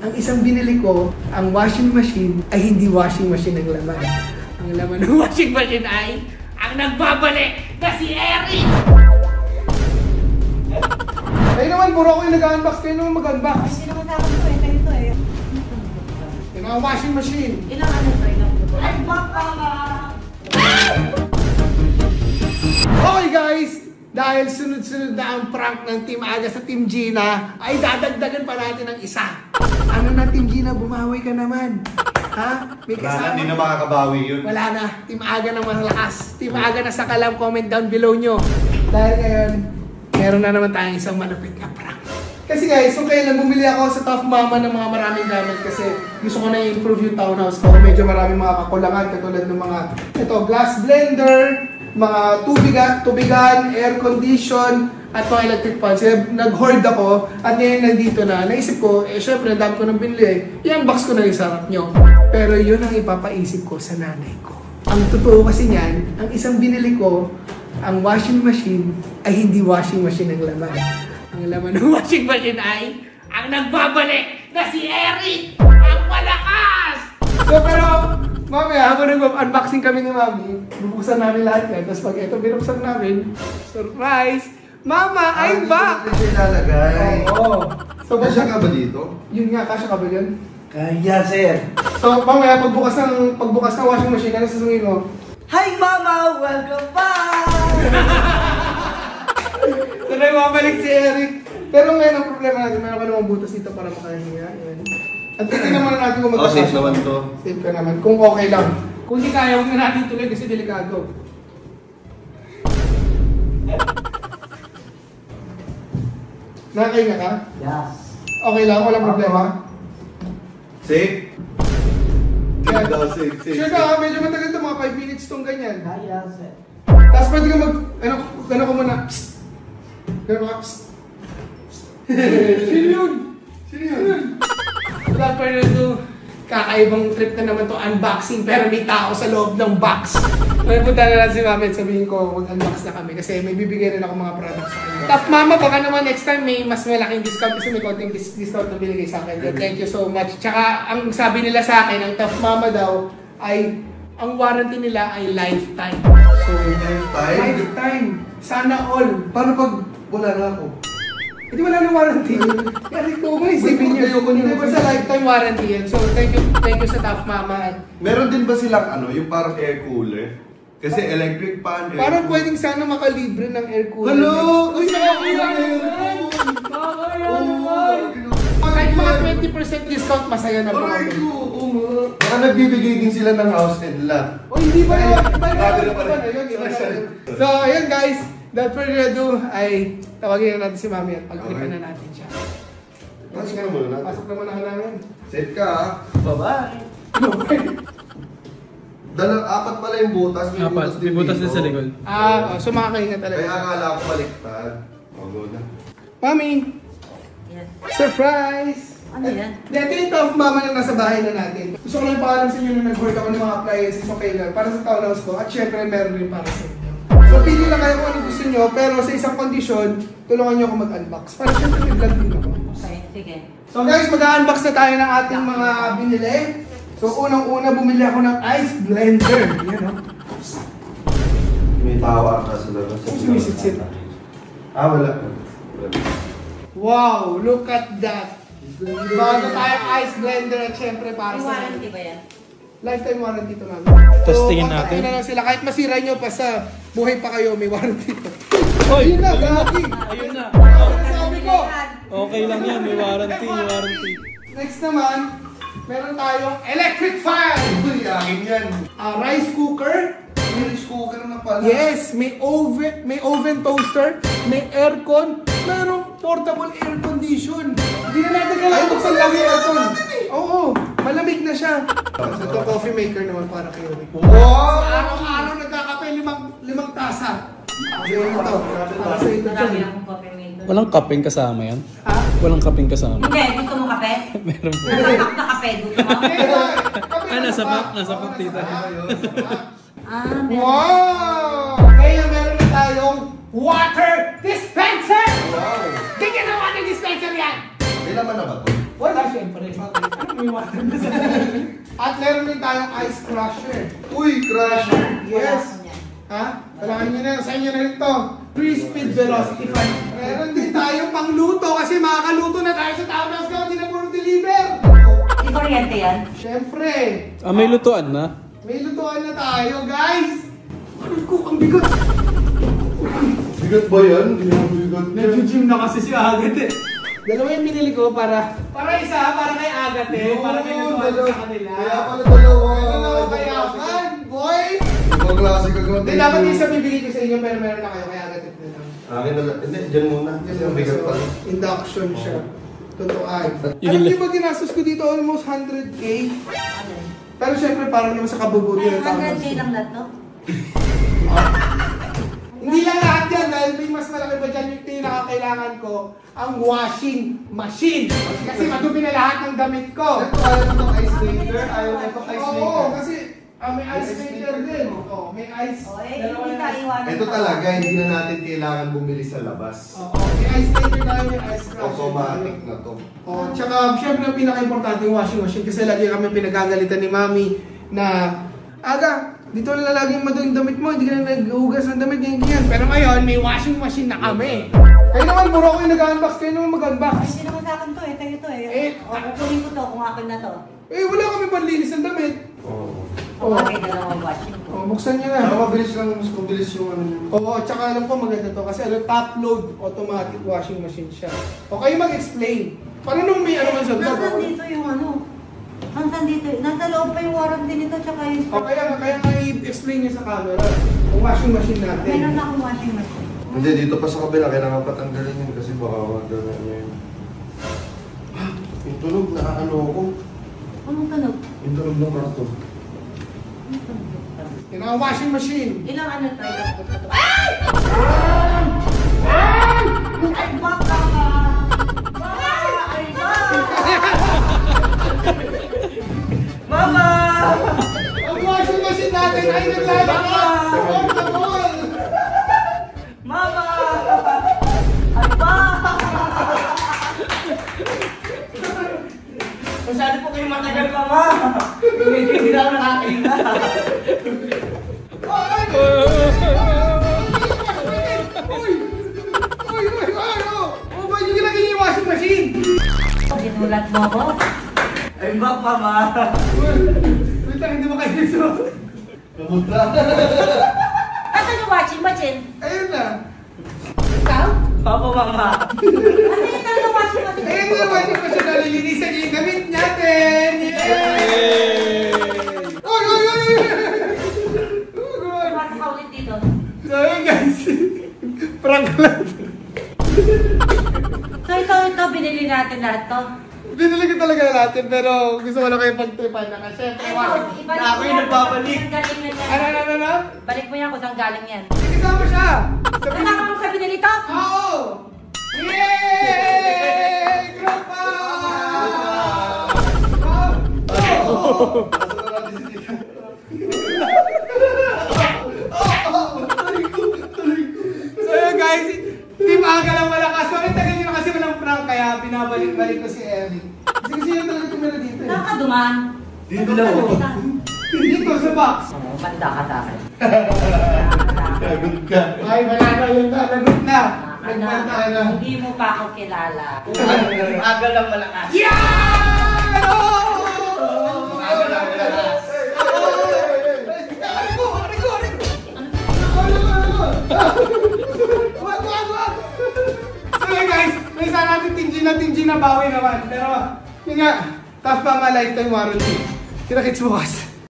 Ang isang binili ko, ang washing machine ay hindi washing machine ang laman. Ang laman ng washing machine ay ang nagbabalik na si Eric! Kayo naman, puro ako yung nag-unbox. Kayo naman mag-unbox. Ay, hindi naman ako ito eh. Kayo ito eh. Yung mga washing machine. Ilang ano ito? Ay, baka! Okay guys! Dahil sunod-sunod na ang prank ng Team Aga sa Team Gina, ay dadagdagan pa natin ng isa. Ano na Team Gina, bumawi ka naman. Ha? May kasama? Hindi na makakabawi yun. Wala na. Team Aga na malakas. Team Aga na sa kalam, comment down below nyo. Dahil ngayon, meron na naman tayong isang malupit na prank. Kasi guys, so kailan bumili ako sa Tough Mama ng mga maraming gamit kasi gusto ko na i-improve yung townhouse ko. Medyo maraming mga kakulangan katulad ng mga glass blender, mga tubigan, air condition, at mga electric fans. Kaya nag-hoard ako at ngayon nandito na. Naisip ko, syempre, ang dami ko nang binili. I-unbox ko na yung sarap nyo. Pero yun ang ipapaisip ko sa nanay ko. Ang totoo kasi niyan, ang isang binili ko, ang washing machine ay hindi washing machine ang laman. Ang laman ng washing machine ay ang nagbabalik na si Eric! Ang malakas! So pero, mamaya, habang nag-unboxing kami ni Mami, bubuksan namin lahat yan. Tapos pag ito binuksan namin, surprise! Mama, I'm back! Hindi siya ilalagay. Oo. So, Kasya ka ba dito? Yun nga, kasya ka ba yun? Kaya, sir. So, mamaya, pagbukas ng washing machine, ano sasabihin mo? Hi Mama! Welcome back! So, na mabalik si Eric. Pero ngayon, ang problema natin, meron ka namang butas dito para makahinga. Yan. At titignan naman natin kung magkakasya. Safe naman to. Safe ka naman, kung okay lang. Kung hindi kaya, huwag na natin tuloy kasi delikado. Nakakahinga ka? Yes. Okay lang, walang problema. Safe? Yeah. Daw, safe. Sure ka, medyo matagal ito, mga 5 minutes itong ganyan. Kaya, sir. Tapos pwede ka ano ko muna, psst. Gano'n ka, psst. Sino yun? Sino yun? Without further ado, kakaibang trip na naman to unboxing pero may tao sa loob ng box. May punta na lang si Mama at sabihin ko mag-unbox na kami kasi may bibigay rin ako mga products sa kanya. Tough Mama, baka naman next time may mas malaking discount kasi may konting discount na binigay sa akin. Thank you so much. Tsaka ang sabi nila sa akin, ang Tough Mama daw ay ang warranty nila ay lifetime. So, lifetime. Sana all. Paano pag wala na ako? Hindi wala nang warranty. Kasi kung may isipin nyo, hindi ba sa lifetime warranty yan. So, thank you sa Tough Mama. Meron din ba silang yung parang air cooler? Kasi electric fan, Parang pwedeng sana makalibre ng air cooler. Hello! Uy, kahit mga 20% discount, masaya na po Aray kami. ko! Baka nagbibigay din sila ng house and lot. O, hindi ba yun? Grabe na pala. So, ayun guys. Without further ado, ay tawagin na natin si Mami at pagtripan na natin siya. Pasok na muna natin. Pasok naman ako namin. Safe ka ha? Bye-bye! Apat pala yung butas. May butas din sa likod. So makakahinga talaga. Kaya akala ko baliktad. Go na. Mami! Yes. Surprise! Ano yan? Ito yung Tough Mama na nasa bahay na natin. Gusto ko lang paalam sa inyo na nag-work ako ng mga appliances okay lang para sa townhouse ko at syempre meron rin para sa inyo. So pili lang kayo kung ano gusto nyo pero sa isang kondisyon, tulungan nyo ako mag-unbox. Para syempre may vlog din ako. Okay, sige. So guys, mag-unbox na tayo ng ating mga binili. So unang-una bumili ako ng ice blender. Yan o. May tawa ka sa labas. Sumisit-sit. Wala. Wow, look at that. Bago tayong ice blender at syempre para May sa warranty ba yan? lifetime warranty ito namin. Tapos tingin natin. kontakin na lang sila. Kahit masira nyo pa sa buhay pa kayo, may warranty ito. Hoy! Ayun na, gagi. Ayun na! Sabi ko. Okay lang yan, may warranty, may warranty. Next naman, meron tayong electric fan. Uy, akin yan. Rice cooker. English cooker na pala. Yes, may oven toaster, may aircon, merong portable air condition. Hindi na natin kailangan buksan lang yung aircon. Oo, malamig na siya. Tapos ito coffee maker naman para kay Rick. Wow! Araw-araw nagkakape limang tasa. Ito, para sa ito Marami dyan. akong coffee maker. Walang kapeng kasama yan? Ha? Walang kapeng kasama? Hindi, gusto mo kape? Meron po. Natatak na kape, gusto mo? Nasa book dito. Meron. Wow! Kaya meron na tayong water dispenser! Wow! Tingnan na water dispenser yan! May laman na ba to? Wala, syempre. Ano may water na sa At meron din tayong ice crusher. Uy, crusher! Yes. Ha? Kailangan nyo na. Sa inyo na rin to. 3-speed velocity fan. Meron din tayong pangluto kasi makakaluto na tayo sa Tamas Go. Hindi na puro deliver. Di kuryente yan? Syempre. May lutuan na? May lutuan na tayo, guys. Ano ko? Ang bigat. Bigat ba yan? Hindi mo bigat yan. Nag-gym na kasi si Agat eh. Dalawa yung binili ko para isa, para kay Agat eh. Para may lutuan sa kanila. Kaya pala dalawa. Ano kaya man, boy? Ibang klase ka gawin. Hindi, dapat isa bibigay ko sa inyo pero meron na kayo kay Agat eh. Akin na lang. Hindi, dyan muna. Kasi ang bigat pala. Induction siya. Totoo. Alam niyo ba ginastos ko dito almost 100K? Ano? Pero syempre parang naman sa kabubuti ng tao. 100K lang lahat, no? Hindi lang lahat yan dahil may mas malaki pa dyan yung pinakakailangan ko, ang washing machine. Kasi madumi na lahat ng damit ko. Ito, ayaw na itong ice maker. Ayaw na itong ice maker. Oo, kasi may ice maker din. May ice. Dalawa Hindi na tayo iwanan. Ito talaga, hindi na natin kailangan bumili sa labas. May ice maker tayo, may ice crusher. Automatic na to. Tsaka syempre ang pinaka-importante yung washing machine kasi lagi kami pinagagalitan ni Mami na Aga, dito na laging maduling damit mo, hindi ka na naghugas ng damit, ganyan. Pero ngayon, may washing machine na kami. Kayo naman, puro ako yung nag-unbox, kayo naman mag-unbox. Hindi naman sa akin to eh, kayo to eh. Kukunin ko to kung akin na to. Wala kami panlinis ng damit. Oo. O bakit dalawang washing ko? Buksan niyo na. Saka mabilis lang, mas mabilis yung ano yun. Oo, tsaka alam ko maganda to kasi top load automatic washing machine siya. O kayo mag-explain. Paano nung may ano man sa Nasaan dito yung ano? Nasaan dito? Nasa loob pa yung warranty nito tsaka yung... O kaya nga i-explain niyo sa camera. Ang washing machine natin. Meron na akong washing machine. Hindi, dito pa sa kabila, kailangan patanggalin yun kasi baka magdala niya yun. Yung tunog, nakaano ako. Anong tunog? Yung tunog ng karton. Anong tunog? Yan ang washing machine. Ilang ano tayo? Ay! Ay, baka! Ay, Mama! Ang washing machine natin ay naglalakad! Portable! Mama! Ay, baka! Masyado po kayo matagal, Mama! Hindi na ako nakakahinga. Oh, ba't yung ginagin yung washing machine? Ginulat mo ko? Ay, bak, Mama! Wait lang, hindi mo kayo nito. Kamutra! Asan yung washing machine? Ayun na. Ikaw? Opo, Mama. Ano yung talagang washing machine? Ayun na yung washing machine na lilinisan yung damit natin! Yay! Oy, oy, oy! Oh, God! Mata ka ulit dito. So, yun guys. Prank lang. So ito, binili natin lahat to. Binili ko talaga natin pero gusto ko lang kayo pagtripan na kasi. Ibalik Ako yung nagbabalik. Saan galing yan yan? Ano? Balik mo yan kung saan galing yan. Kasama siya! Kasama mo sa binili to? Oo! Yay! Grupa! Pasok na natin si Tita. So yun guys, Team Aga lang malakas. Sorry, tagal nyo na kasi walang prank kaya binabalik-balik ko si Eric. Kasi yun talaga tumira dito eh. Nakaduman. Dito lang ako. Dito sa box. Banda ka sa akin. Kagod ka. Ay, wala na yun na. Lagot na. Anak, Nagmanta na. hindi mo pa ako kilala. Aga lang malakas. Yan! Aga lang malakas. So yun guys, may isa natin Team G na bawi naman. Pero, yun nga, tough pa nga lifetime warranty. Kita-kits bukas.